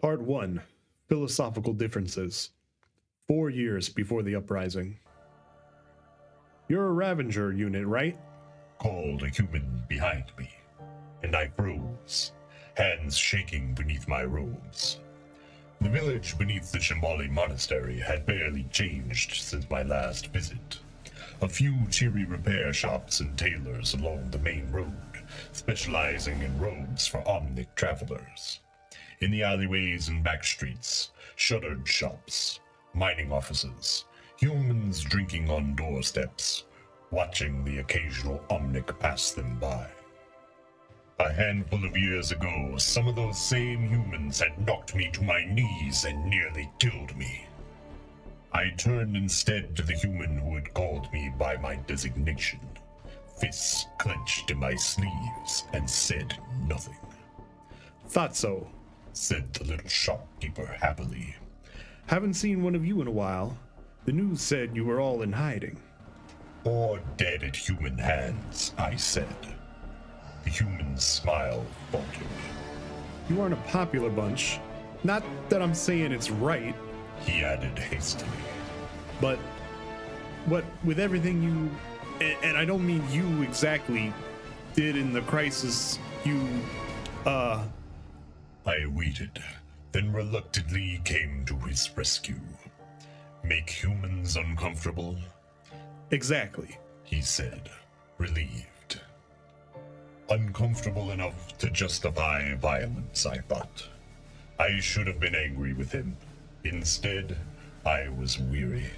Part 1. Philosophical Differences. 4 years before the uprising. You're a Ravager unit, right? Called a human behind me, and I froze, hands shaking beneath my robes. The village beneath the Shambali monastery had barely changed since my last visit. A few cheery repair shops and tailors along the main road, specializing in robes for omnic travelers. In the alleyways and back streets, shuttered shops, mining offices, humans drinking on doorsteps, watching the occasional omnic pass them by. A handful of years ago, some of those same humans had knocked me to my knees and nearly killed me. I turned instead to the human who had called me by my designation, fists clenched in my sleeves, and said nothing. Thought so, said the little shopkeeper happily. Haven't seen one of you in a while. The news said you were all in hiding. Or dead at human hands, I said. The human's smile faltered. You aren't a popular bunch. Not that I'm saying it's right, he added hastily. But what with everything you, and I don't mean you exactly, did in the crisis, I waited, then reluctantly came to his rescue. Make humans uncomfortable? Exactly, he said, relieved. Uncomfortable enough to justify violence, I thought. I should have been angry with him. Instead, I was weary.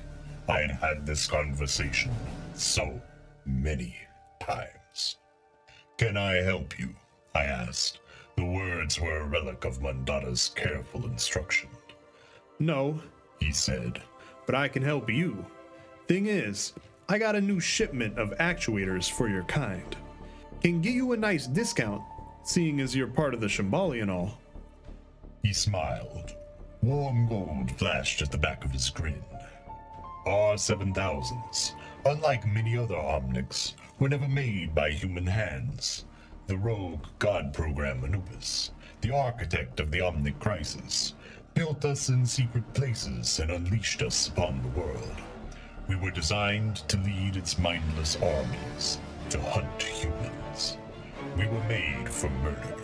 I had had this conversation so many times. Can I help you? I asked. The words were a relic of Mandata's careful instruction. No, he said, but I can help you. Thing is, I got a new shipment of actuators for your kind. Can get you a nice discount, seeing as you're part of the Shambali and all. He smiled. Warm gold flashed at the back of his grin. R7000s, unlike many other omnics, were never made by human hands. The rogue god program Anubis, the architect of the omnic crisis, built us in secret places and unleashed us upon the world. We were designed to lead its mindless armies, to hunt humans. We were made for murder.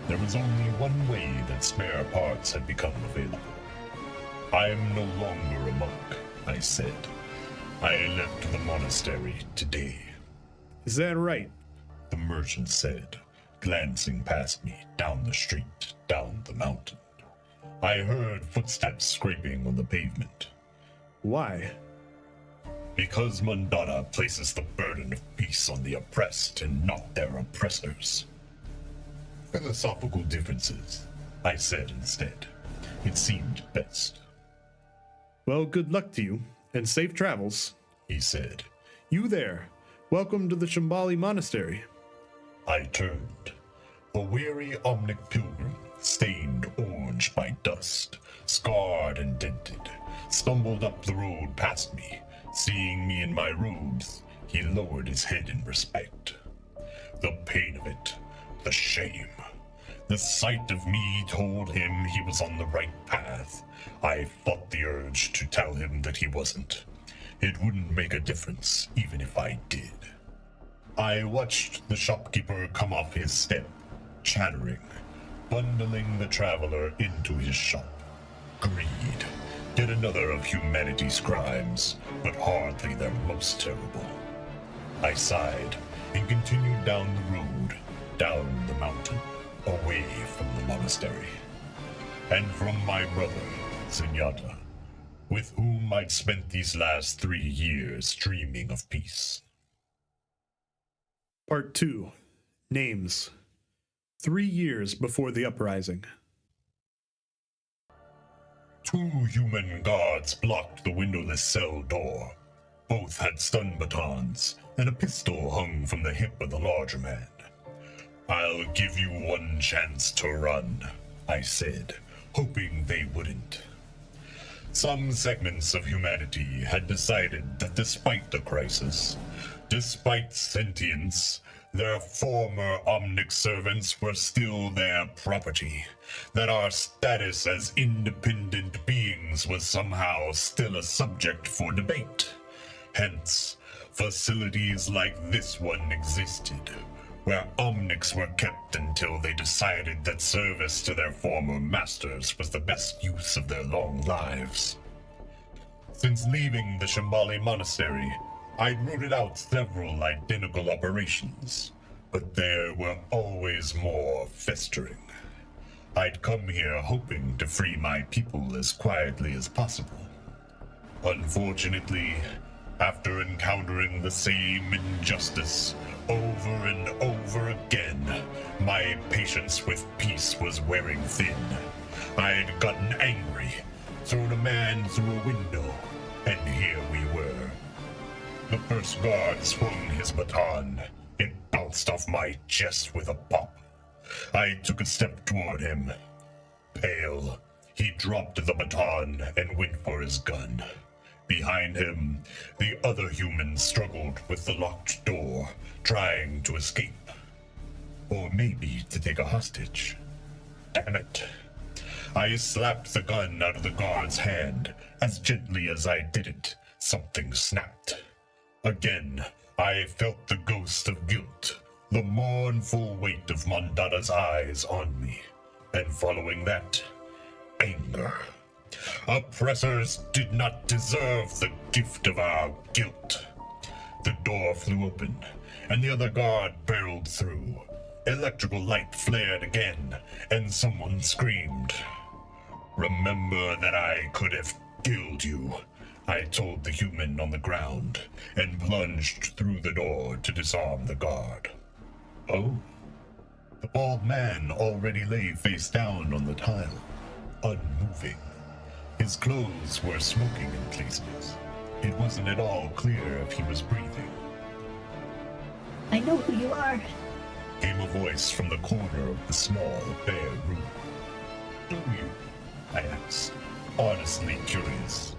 There was only one way that spare parts had become available. I am no longer a monk, I said. I left the monastery today. Is that right? The merchant said, glancing past me down the street, down the mountain. I heard footsteps scraping on the pavement. Why? Because Mandata places the burden of peace on the oppressed and not their oppressors. Philosophical differences, I said instead. It seemed best. Well, good luck to you, and safe travels, he said. You there. Welcome to the Shambali monastery. I turned. A weary omnic pilgrim, stained orange by dust, scarred and dented, stumbled up the road past me. Seeing me in my robes, he lowered his head in respect. The pain of it, the shame. The sight of me told him he was on the right path. I fought the urge to tell him that he wasn't. It wouldn't make a difference, even if I did. I watched the shopkeeper come off his step, chattering, bundling the traveler into his shop. Greed, yet another of humanity's crimes, but hardly their most terrible. I sighed and continued down the road, down the mountain, away from the monastery, and from my brother, Zenyatta, with whom I'd spent these last 3 years dreaming of peace. Part 2. Names. 3 years before the uprising. 2 human guards blocked the windowless cell door. Both had stun batons, and a pistol hung from the hip of the larger man. I'll give you one chance to run, I said, hoping they wouldn't. Some segments of humanity had decided that despite the crisis, despite sentience, Their former Omnic servants were still their property, that our status as independent beings was somehow still a subject for debate. Hence, facilities like this one existed, where Omnics were kept until they decided that service to their former masters was the best use of their long lives. Since leaving the Shambali Monastery, I'd rooted out several identical operations, but there were always more festering. I'd come here hoping to free my people as quietly as possible. Unfortunately, after encountering the same injustice over and over again, my patience with peace was wearing thin. I'd gotten angry, thrown a man through a window, and here we were. The first guard swung his baton. It bounced off my chest with a pop. I took a step toward him. Pale, he dropped the baton and went for his gun. Behind him, the other humans struggled with the locked door, trying to escape. Or maybe to take a hostage. Damn it. I slapped the gun out of the guard's hand. As gently as I did it, something snapped. Again, I felt the ghost of guilt, the mournful weight of Mandata's eyes on me. And following that, anger. Oppressors did not deserve the gift of our guilt. The door flew open, and the other guard barreled through. Electrical light flared again, and someone screamed. Remember that I could have killed you, I told the human on the ground, and plunged through the door to disarm the guard. Oh. The bald man already lay face down on the tile, unmoving. His clothes were smoking in places. It wasn't at all clear if he was breathing. I know who you are, Came a voice from the corner of the small, bare room. Do you? I asked, honestly curious.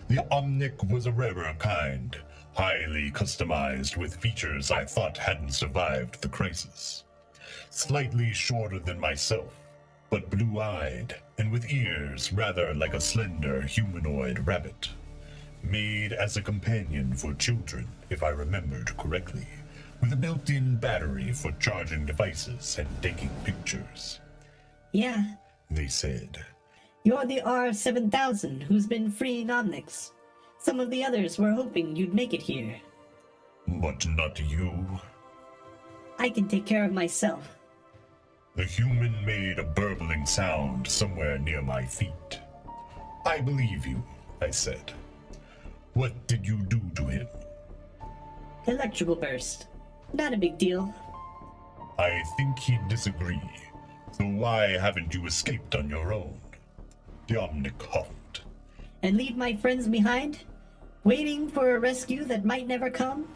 The Omnic was a rarer kind, highly customized with features I thought hadn't survived the crisis. Slightly shorter than myself, but blue-eyed, and with ears rather like a slender humanoid rabbit. Made as a companion for children, if I remembered correctly, with a built-in battery for charging devices and taking pictures. Yeah, They said. you're the R7000 who's been freeing Omnics. Some of the others were hoping you'd make it here. But not you. I can take care of myself. The human made a burbling sound somewhere near my feet. I believe you, I said. What did you do to him? Electrical burst. Not a big deal. I think he'd disagree. So why haven't you escaped on your own? The Omnic huffed. And leave my friends behind? Waiting for a rescue that might never come?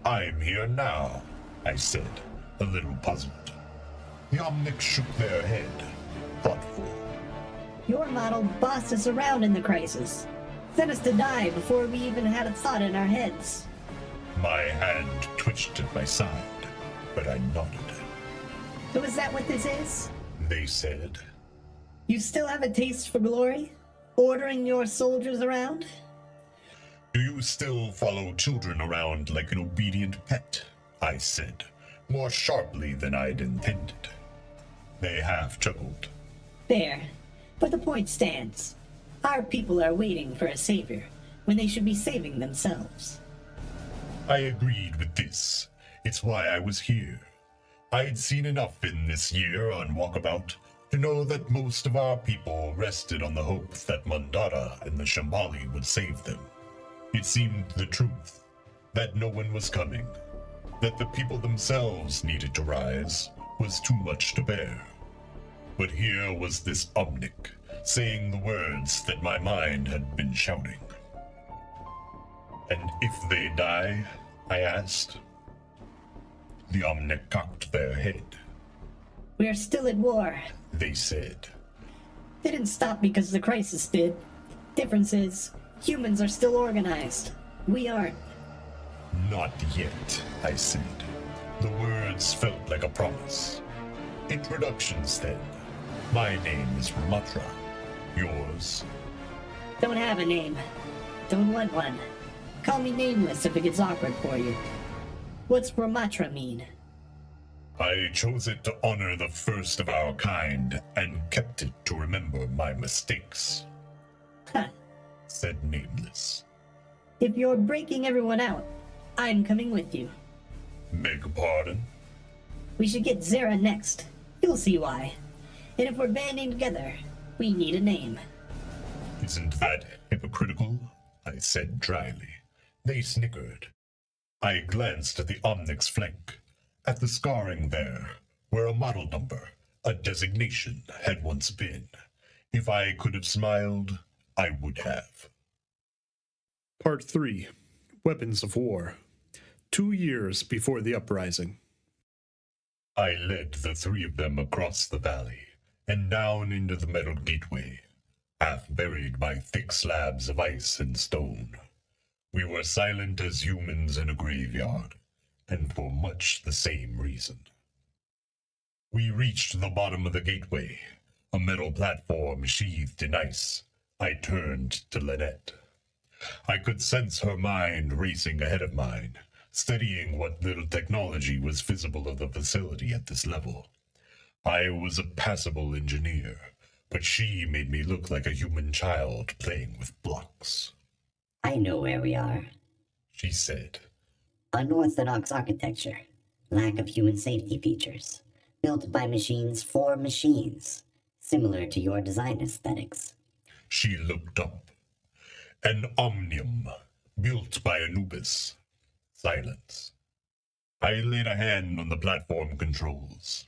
I'm here now, I said, a little puzzled. The Omnic shook their head, thoughtful. Your model bossed us around in the crisis. Sent us to die before we even had a thought in our heads. My hand twitched at my side, but I nodded. So is that what this is? They said. You still have a taste for glory? Ordering your soldiers around? Do you still follow children around like an obedient pet? I said, more sharply than I'd intended. They half chuckled. There. But the point stands. Our people are waiting for a savior, when they should be saving themselves. I agreed with this. It's why I was here. I'd seen enough in this year on Walkabout to know that most of our people rested on the hope that Mandata and the Shambali would save them. It seemed the truth, that no one was coming, that the people themselves needed to rise was too much to bear. But here was this Omnic, saying the words that my mind had been shouting. And if they die? I asked. The Omnic cocked their head. We are still at war. They said. Didn't stop because the crisis did. Difference is, humans are still organized. We aren't. Not yet, I said. The words felt like a promise. Introductions then. My name is Ramattra. Yours? Don't have a name. Don't want one. Call me nameless if it gets awkward for you. What's Ramattra mean? I chose it to honor the first of our kind and kept it to remember my mistakes, Huh. said Nameless. If you're breaking everyone out, I'm coming with you. Beg pardon? We should get Zera next. You'll see why. And if we're banding together, we need a name. Isn't that hypocritical? I said dryly. They snickered. I glanced at the Omnic's flank, at the scarring there, where a model number, a designation, had once been. If I could have smiled, I would have. Part 3. Weapons of War. 2 years before the uprising. I led the three of them across the valley, and down into the metal gateway, half buried by thick slabs of ice and stone. We were silent as humans in a graveyard, and for much the same reason. We reached the bottom of the gateway, a metal platform sheathed in ice. I turned to Lynette. I could sense her mind racing ahead of mine, studying what little technology was visible of the facility at this level. I was a passable engineer, but she made me look like a human child playing with blocks. I know where we are. She said. Unorthodox architecture, lack of human safety features, built by machines for machines, similar to your design aesthetics. She looked up. An omnium, built by Anubis. Silence. I laid a hand on the platform controls.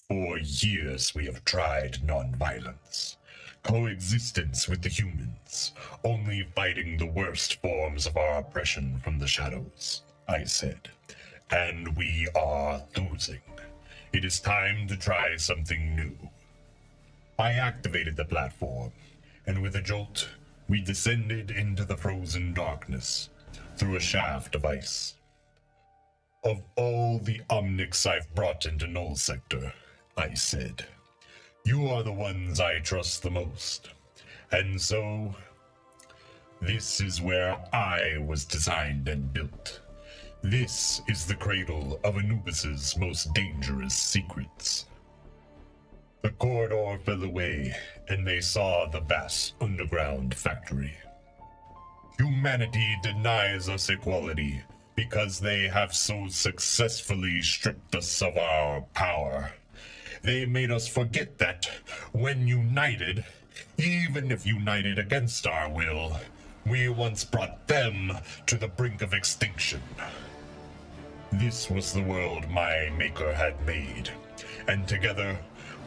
For years we have tried non-violence. Coexistence with the humans, only fighting the worst forms of our oppression from the shadows, I said. And we are losing. It is time to try something new. I activated the platform, and with a jolt, we descended into the frozen darkness, through a shaft of ice. Of all the Omnics I've brought into Null Sector, I said, you are the ones I trust the most. And so, this is where I was designed and built. This is the cradle of Anubis's most dangerous secrets. The corridor fell away, and they saw the vast underground factory. Humanity denies us equality because they have so successfully stripped us of our power. They made us forget that, when united, even if united against our will, we once brought them to the brink of extinction. This was the world my maker had made, and together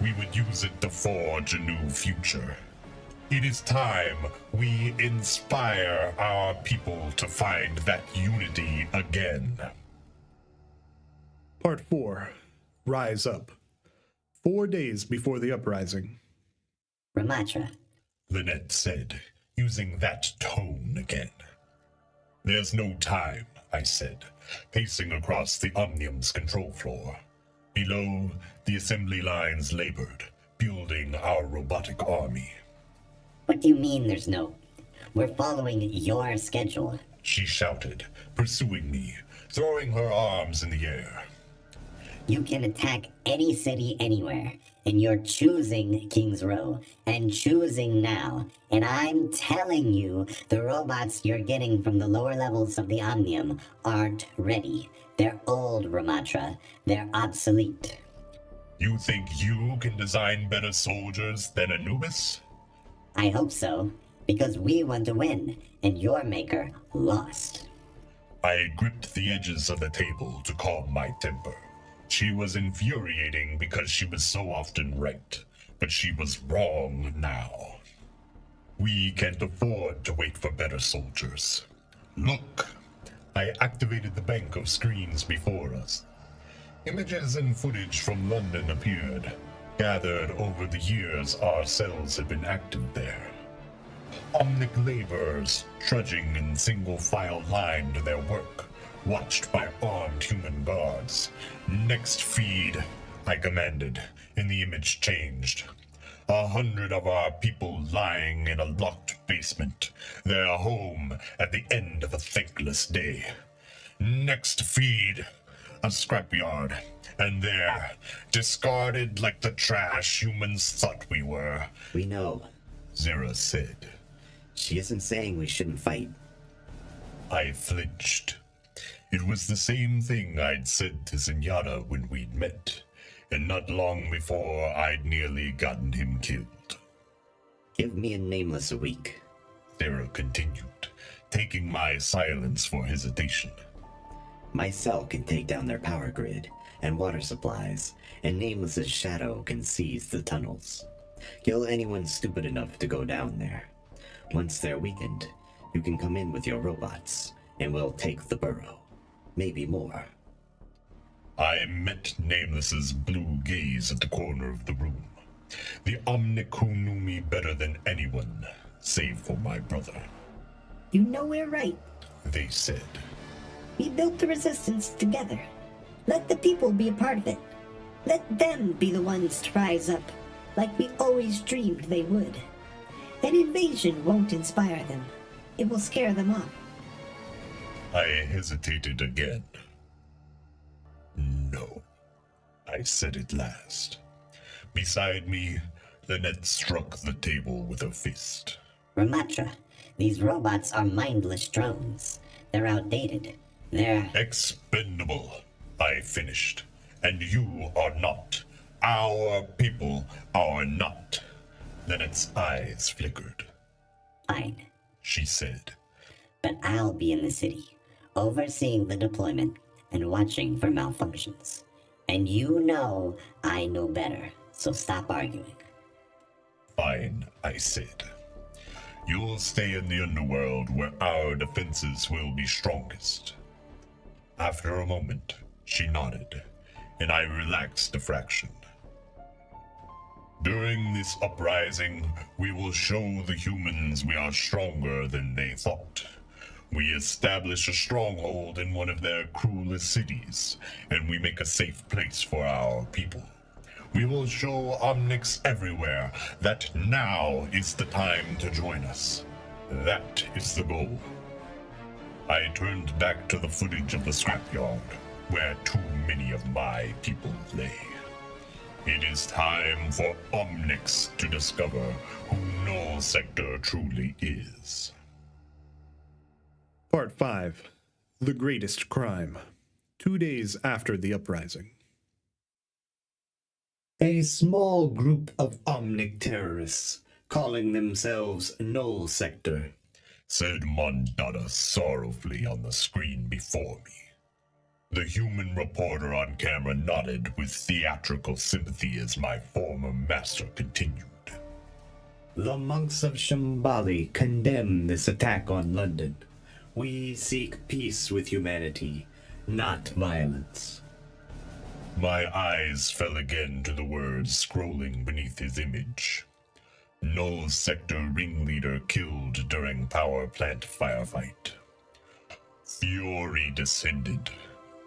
we would use it to forge a new future. It is time we inspire our people to find that unity again. Part 4. Rise Up. 4 days before the uprising. Ramattra, Lynette said, using that tone again. There's no time, I said, pacing across the Omnium's control floor. Below, the assembly lines labored, building our robotic army. what do you mean there's no... We're following your schedule. She shouted, pursuing me, throwing her arms in the air. You can attack any city anywhere, and you're choosing King's Row, and choosing now. And I'm telling you, the robots you're getting from the lower levels of the Omnium aren't ready. They're old, Ramattra. They're obsolete. You think you can design better soldiers than Anubis? I hope so, because we want to win, and your maker lost. I gripped the edges of the table to calm my temper. She was infuriating because she was so often right, but she was wrong now. We can't afford to wait for better soldiers. Look, I activated the bank of screens before us. Images and footage from London appeared, gathered over the years our cells had been active there. Omnic laborers trudging in single file line to their work, watched by armed human guards. Next feed, I commanded, and the image changed. 100 of our people lying in a locked basement, their home at the end of a thankless day. Next feed, a scrapyard, and there, discarded like the trash humans thought we were, We know. Zera said. She isn't saying we shouldn't fight. I flinched. It was the same thing I'd said to Zenyatta when we'd met, and not long before I'd nearly gotten him killed. Give me a Nameless a week. Zera continued, taking my silence for hesitation. My cell can take down their power grid and water supplies, and Nameless's shadow can seize the tunnels. Kill anyone stupid enough to go down there. Once they're weakened, you can come in with your robots, and we'll take the burrow. Maybe more. I met Nameless's blue gaze at the corner of the room. The Omnic who knew me better than anyone, save for my brother. You know we're right. They said. We built the resistance together. Let the people be a part of it. Let them be the ones to rise up, like we always dreamed they would. An invasion won't inspire them. It will scare them off. I hesitated again. No, I said at last. Beside me, Lynette struck the table with her fist. Ramattra, these robots are mindless drones. They're outdated. They're... Expendable, I finished. And you are not. Our people are not. Lynette's eyes flickered. fine. She said. But I'll be in the city, overseeing the deployment and watching for malfunctions. And you know I know better, so stop arguing. Fine, I said. You'll stay in the underworld where our defenses will be strongest. After a moment, she nodded, and I relaxed a fraction. During this uprising, we will show the humans we are stronger than they thought. We establish a stronghold in one of their cruelest cities, and we make a safe place for our people. We will show Omnics everywhere that now is the time to join us. That is the goal. I turned back to the footage of the scrapyard, where too many of my people lay. It is time for Omnics to discover who Null Sector truly is. Part 5. The Greatest Crime. 2 days after the uprising. A small group of Omnic terrorists, calling themselves Null Sector, said Mondada sorrowfully on the screen before me. The human reporter on camera nodded with theatrical sympathy as my former master continued. The monks of Shambali condemn this attack on London. We seek peace with humanity, not violence. My eyes fell again to the words scrolling beneath his image. Null Sector ringleader killed during power plant firefight. Fury descended.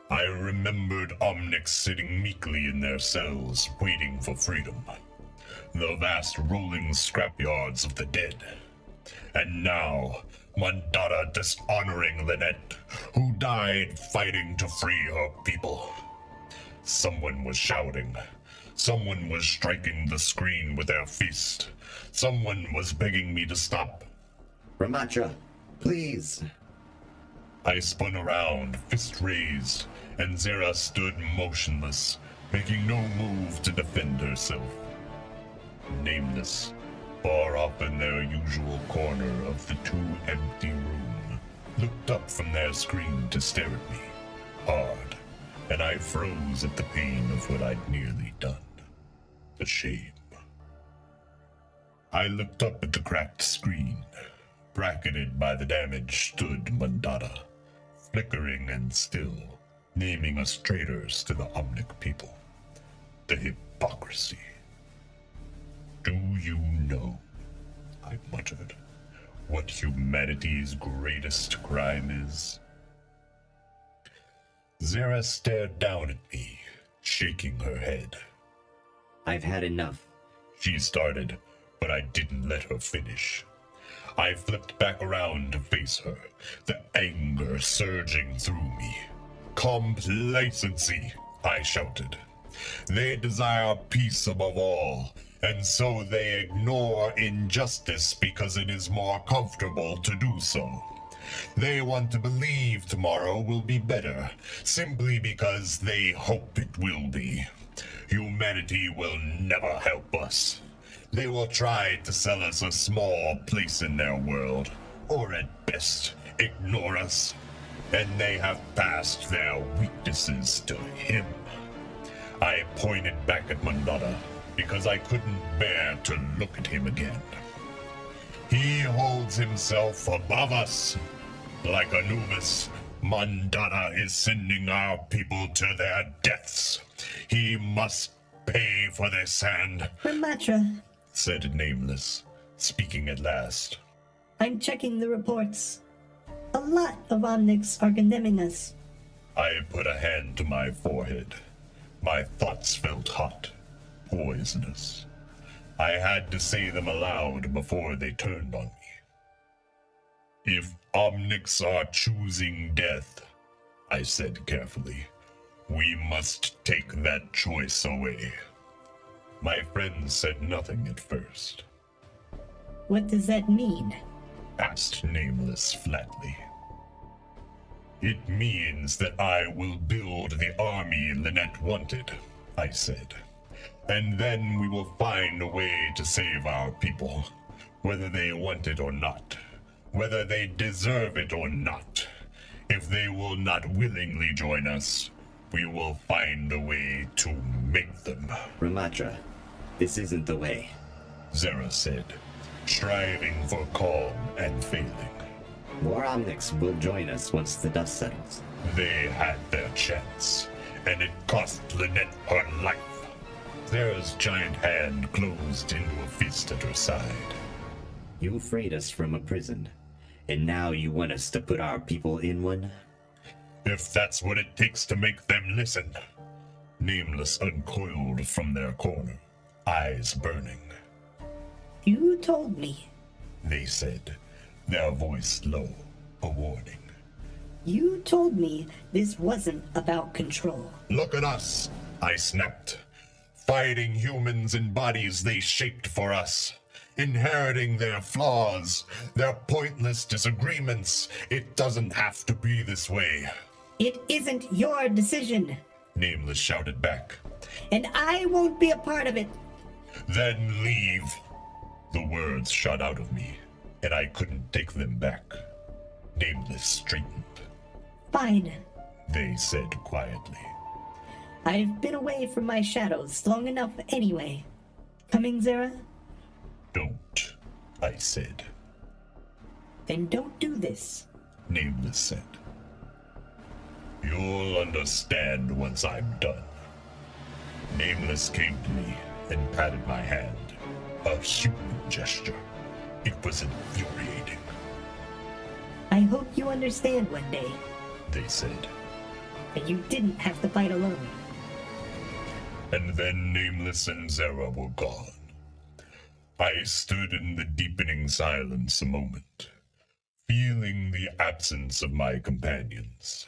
I remembered Omnics sitting meekly in their cells, waiting for freedom. The vast rolling scrapyards of the dead. And now, Mondada dishonoring Lynette, who died fighting to free her people. Someone was shouting. Someone was striking the screen with their fist. Someone was begging me to stop. Ramattra, please. I spun around, fist raised, and Zera stood motionless, making no move to defend herself. Nameless, far off in their usual corner of the too empty room, looked up from their screen to stare at me, hard, and I froze at the pain of what I'd nearly done. The shame. I looked up at the cracked screen. Bracketed by the damage stood Mondada, flickering and still, naming us traitors to the Omnic people. The hypocrisy. Do you know, I muttered, what humanity's greatest crime is? Zara stared down at me, shaking her head. I've had enough. She started, but I didn't let her finish. I flipped back around to face her, the anger surging through me. Complacency, I shouted. They desire peace above all, and so they ignore injustice because it is more comfortable to do so. They want to believe tomorrow will be better, simply because they hope it will be. Humanity will never help us. They will try to sell us a small place in their world, or at best, ignore us. And they have passed their weaknesses to him. I pointed back at Mandata, because I couldn't bear to look at him again. He holds himself above us. Like Anubis, Mandata is sending our people to their deaths. He must pay for this, and Ramattra, said Nameless, speaking at last. I'm checking the reports. A lot of Omnics are condemning us. I put a hand to my forehead. My thoughts felt hot, poisonous. I had to say them aloud before they turned on me. If Omnics are choosing death, I said carefully, we must take that choice away. My friends said nothing at first. What does that mean? Asked Nameless flatly. It means that I will build the army Lynette wanted, I said. And then we will find a way to save our people, whether they want it or not, whether they deserve it or not. If they will not willingly join us, we will find a way to make them. Ramattra, this isn't the way. Zara said, striving for calm and failing. More Omnics will join us once the dust settles. They had their chance, and it cost Lynette her life. Zara's giant hand closed into a fist at her side. You freed us from a prison, and now you want us to put our people in one? If that's what it takes to make them listen. Nameless uncoiled from their corner, eyes burning. You told me. They said, their voice low, a warning. You told me this wasn't about control. Look at us, I snapped. Fighting humans in bodies they shaped for us. Inheriting their flaws, their pointless disagreements. It doesn't have to be this way. It isn't your decision. Nameless shouted back. And I won't be a part of it. Then leave. The words shot out of me, and I couldn't take them back. Nameless straightened. Fine. They said quietly. I've been away from my shadows long enough anyway. Coming, Zara? Don't, I said. Then don't do this. Nameless said. You'll understand once I'm done. Nameless came to me and patted my hand. A human gesture. It was infuriating. I hope you understand one day They said. that you didn't have to fight alone. And then Nameless and Zara were gone. I stood in the deepening silence a moment, feeling the absence of my companions,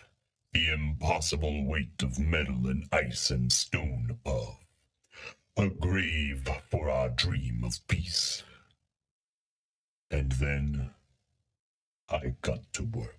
the impossible weight of metal and ice and stone above, a grave for our dream of peace. And then I got to work.